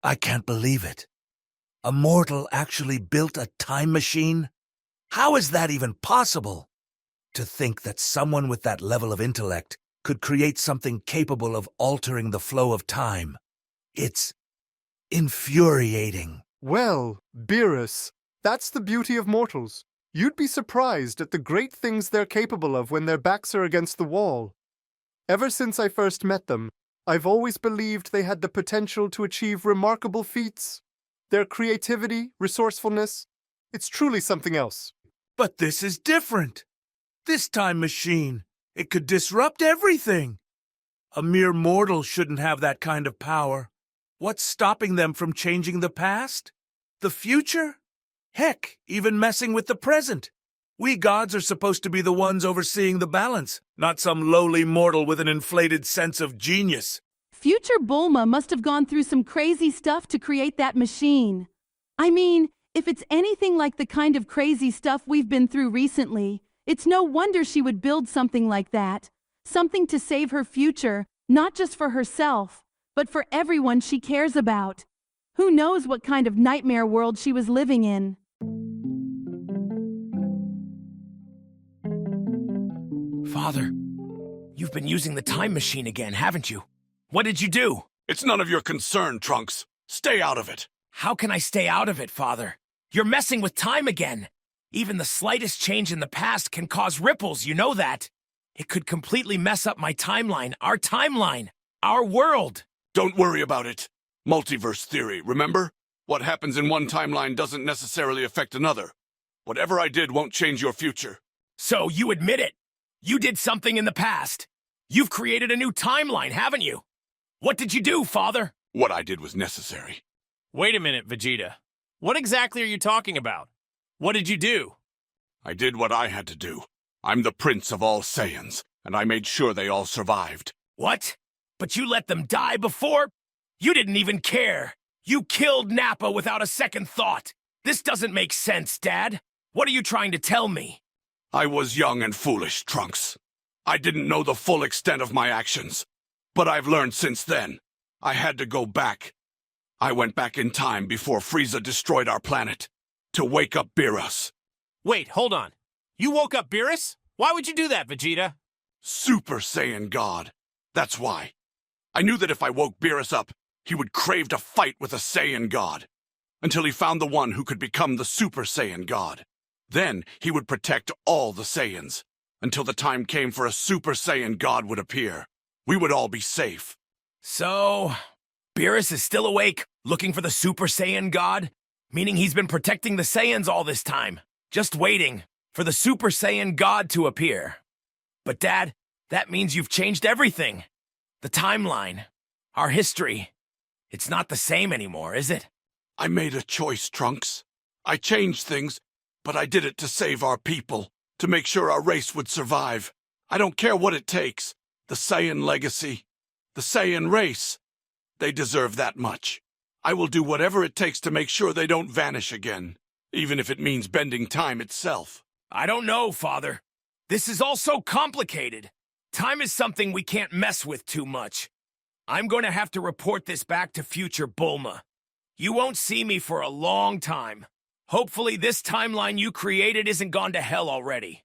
I can't believe it. A mortal actually built a time machine? How is that even possible? To think that someone with that level of intellect could create something capable of altering the flow of time. It's infuriating. Well, Beerus, that's the beauty of mortals. You'd be surprised at the great things they're capable of when their backs are against the wall. Ever since I first met them, I've always believed they had the potential to achieve remarkable feats. Their creativity, resourcefulness, it's truly something else. But this is different. This time machine, it could disrupt everything. A mere mortal shouldn't have that kind of power. What's stopping them from changing the past? The future? Heck, even messing with the present. We gods are supposed to be the ones overseeing the balance, not some lowly mortal with an inflated sense of genius. Future Bulma must have gone through some crazy stuff to create that machine. I mean, if it's anything like the kind of crazy stuff we've been through recently, it's no wonder she would build something like that. Something to save her future, not just for herself, but for everyone she cares about. Who knows what kind of nightmare world she was living in? Father, you've been using the time machine again, haven't you? What did you do? It's none of your concern, Trunks. Stay out of it. How can I stay out of it, Father? You're messing with time again. Even the slightest change in the past can cause ripples, you know that. It could completely mess up my timeline, our world. Don't worry about it. Multiverse theory, remember? What happens in one timeline doesn't necessarily affect another. Whatever I did won't change your future. So you admit it. You did something in the past. You've created a new timeline, haven't you? What did you do, Father? What I did was necessary. Wait a minute, Vegeta. What exactly are you talking about? What did you do? I did what I had to do. I'm the Prince of All Saiyans, and I made sure they all survived. What? But you let them die before? You didn't even care. You killed Nappa without a second thought. This doesn't make sense, Dad. What are you trying to tell me? I was young and foolish, Trunks. I didn't know the full extent of my actions. But I've learned since then. I had to go back. I went back in time before Frieza destroyed our planet. To wake up Beerus. Wait, hold on. You woke up Beerus? Why would you do that, Vegeta? Super Saiyan God. That's why. I knew that if I woke Beerus up, he would crave to fight with a Saiyan God. Until he found the one who could become the Super Saiyan God. Then he would protect all the Saiyans. Until the time came for a Super Saiyan God would appear. We would all be safe. So, Beerus is still awake, looking for the Super Saiyan God? Meaning he's been protecting the Saiyans all this time, just waiting for the Super Saiyan God to appear. But Dad, that means you've changed everything. The timeline, our history. It's not the same anymore, is it? I made a choice, Trunks. I changed things, but I did it to save our people, to make sure our race would survive. I don't care what it takes. The Saiyan legacy, the Saiyan race. They deserve that much. I will do whatever it takes to make sure they don't vanish again, even if it means bending time itself. I don't know, Father. This is all so complicated. Time is something we can't mess with too much. I'm going to have to report this back to future Bulma. You won't see me for a long time. Hopefully this timeline you created isn't gone to hell already.